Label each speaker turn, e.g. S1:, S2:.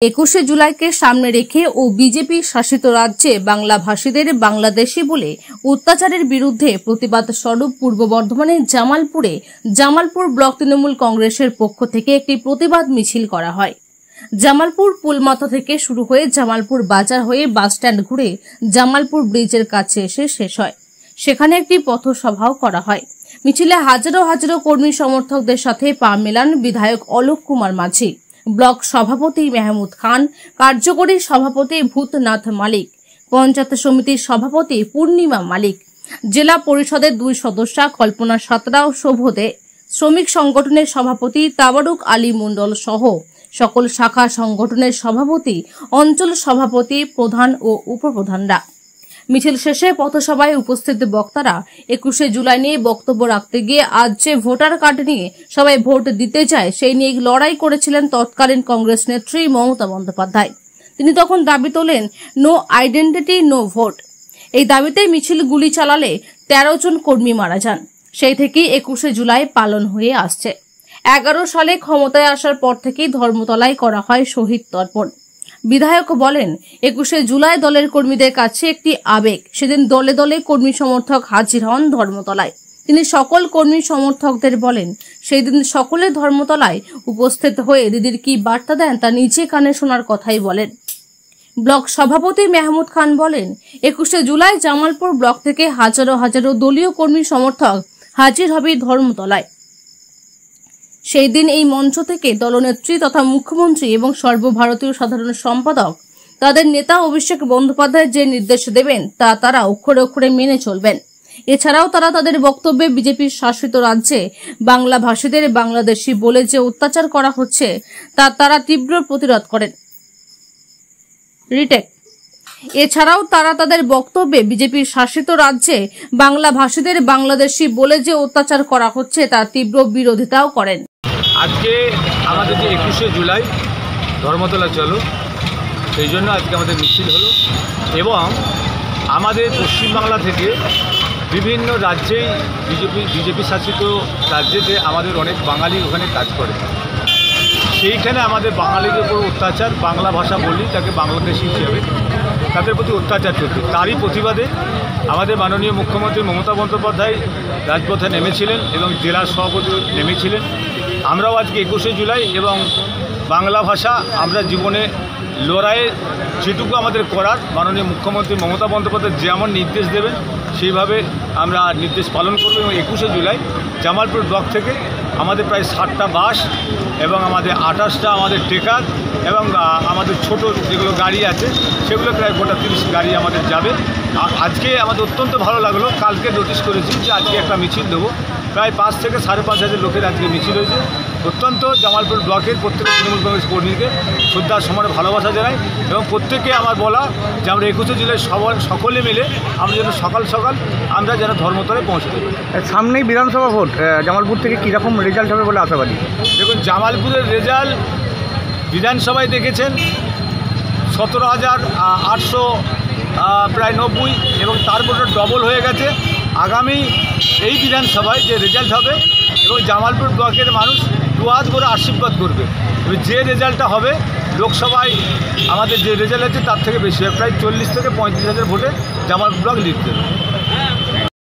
S1: 21শে জুলাইকে সামনে রেখে ও বিজেপি শাসিত রাজ্যে বাংলাভাষীদের বাংলাদেশি বলে অত্যাচারের বিরুদ্ধে প্রতিবাদ স্বরূপ পূর্ব বর্ধমানের জামালপুর ব্লক তৃণমূল কংগ্রেসের পক্ষ থেকে একটি প্রতিবাদ মিছিল করা হয়। জামালপুর পুলমাথা থেকে শুরু হয়ে জামালপুর বাজার হয়ে বাসস্ট্যান্ড ঘুরে জামালপুর ব্রিজের কাছে এসে শেষ হয়। সেখানে একটি পথসভাও করা হয়। মিছিলে হাজারো হাজারো কর্মী সমর্থকদের সাথে পা মেলান বিধায়ক অলোক কুমার মাঝি, ব্লক সভাপতি মেহমুদ খান, কার্যকরী সভাপতি ভূতনাথ মালিক, পঞ্চায়েত সমিতির সভাপতি পূর্ণিমা মালিক, জেলা পরিষদের 2 সদস্যা কল্পনা সাঁতরা ও শোভ দে, শ্রমিক সংগঠনের সভাপতি তাবারুক আলী মণ্ডল সহ সকল শাখা সংগঠনের সভাপতি, অঞ্চল সভাপতি, প্রধান ও উপপ্রধানরা। মিছিল শেষে পথসভায় উপস্থিত বক্তারা 21শে জুলাই নিয়ে বক্তব্য রাখতে গিয়ে আজ যে ভোটার কার্ড নিয়ে সবাই ভোট দিতে যায় সেই নিয়ে লড়াই করেছিলেন তৎকালীন কংগ্রেস নেত্রী মমতা বন্দ্যোপাধ্যায়। তিনি তখন দাবি তোলেন নো আইডেন্টিটি নো ভোট। এই দাবিতে মিছিল গুলি চালালে 13 জন কর্মী মারা যান। সেই থেকেই 21শে জুলাই পালন হয়ে আসছে। 11 সালে ক্ষমতায় আসার পর থেকেই ধর্মতলায় করা হয় শহীদ তর্পণ। বিধায়ক বলেন 21শে জুলাই দলের কর্মীদের কাছে একটি আবেগ। সেদিন দলে দলে কর্মী সমর্থক হাজির হন ধর্মতলায়। তিনি সকল কর্মী সমর্থকদের বলেন সেই দিন সকলে ধর্মতলায় উপস্থিত হয়ে দিদির কি বার্তা দেন তা নিজে কানে শোনার কথাই বলেন। ব্লক সভাপতি মেহমুদ খান বলেন 21শে জুলাই জামালপুর ব্লক থেকে হাজারো হাজারো দলীয় কর্মী সমর্থক হাজির হবে ধর্মতলায়। সেই দিন এই মঞ্চ থেকে দলনেত্রী তথা মুখ্যমন্ত্রী এবং সর্বভারতীয় সাধারণ সম্পাদক তাদের নেতা অভিষেক বন্দ্যোপাধ্যায় যে নির্দেশ দেবেন তা তারা অক্ষরে অক্ষরে মেনে চলবেন। এছাড়াও তারা তাদের বক্তব্যে বিজেপির শাসিত রাজ্যে বাংলাভাষীদের বাংলাদেশি বলে যে অত্যাচার করা হচ্ছে তা তারা তীব্র প্রতিরোধ করেন। এছাড়াও তারা তাদের বক্তব্যে বিজেপির শাসিত রাজ্যে বাংলাভাষীদের বাংলাদেশি বলে যে অত্যাচার করা হচ্ছে তার তীব্র বিরোধিতাও করেন।
S2: আজকে আমাদের যে 21শে জুলাই ধর্মতলা চলো, সেই জন্য আজকে আমাদের মিছিল হলো এবং আমাদের পশ্চিমবাংলা থেকে বিভিন্ন রাজ্যেই বিজেপি শাসিত রাজ্যেতে আমাদের অনেক বাঙালি ওখানে কাজ করে। সেইখানে আমাদের বাঙালিদের উপর অত্যাচার, বাংলা ভাষা বলি তাকে বাংলাদেশি হিসেবে তাদের প্রতি অত্যাচার চলছে। তারই প্রতিবাদে আমাদের মাননীয় মুখ্যমন্ত্রী মমতা বন্দ্যোপাধ্যায় রাজপথে নেমেছিলেন এবং জেলা সভাপতি নেমেছিলেন। আমরাও আজকে 21শে জুলাই এবং বাংলা ভাষা আমরা জীবনে লড়াইয়ে যেটুকু আমাদের করার মাননীয় মুখ্যমন্ত্রী মমতা বন্দ্যোপাধ্যায় যেমন নির্দেশ দেবেন সেইভাবে আমরা নির্দেশ পালন করব। এবং 21শে জুলাই জামালপুর ব্লক থেকে আমাদের প্রায় 60টা বাস এবং আমাদের 28টা আমাদের ট্রেকার এবং আমাদের ছোট যেগুলো গাড়ি আছে সেগুলো প্রায় গোটা 30 গাড়ি আমাদের যাবে। আজকে আমাদের অত্যন্ত ভালো লাগলো, কালকে নোটিশ করেছি যে আজকে একটা মিছিল দেবো। প্রায় 5 থেকে 5.5 হাজার লোকের আজকে মিছিল হয়েছে। অত্যন্ত জামালপুর ব্লকের প্রত্যেকটা তৃণমূল কংগ্রেস কর্মীকে শ্রদ্ধা সমানে ভালোবাসা জানাই এবং প্রত্যেককে আমার বলা যে আমরা 21শে জুলাই সকলে মিলে আমরা যেন সকাল সকাল আমরা যেন ধর্মতলায় পৌঁছে দেবো।
S3: সামনেই বিধানসভা ভোট, জামালপুর থেকে কীরকম রেজাল্ট হবে বলে আশাবাদী?
S2: দেখুন, জামালপুরের রেজাল্ট বিধানসভায় দেখেছেন 17,800 প্রায় 90 এবং তারপরে ডবল হয়ে গেছে। আগামী এই বিধানসভায় যে রেজাল্ট হবে এবং জামালপুর ব্লকের মানুষ দুহাত করে আশীর্বাদ করবে। যে রেজাল্টটা হবে লোকসভায় আমাদের যে রেজাল্ট আছে তার থেকে বেশি হবে, প্রায় 40 থেকে 35 হাজার ভোটে জামালপুর ব্লক লিড দেবে।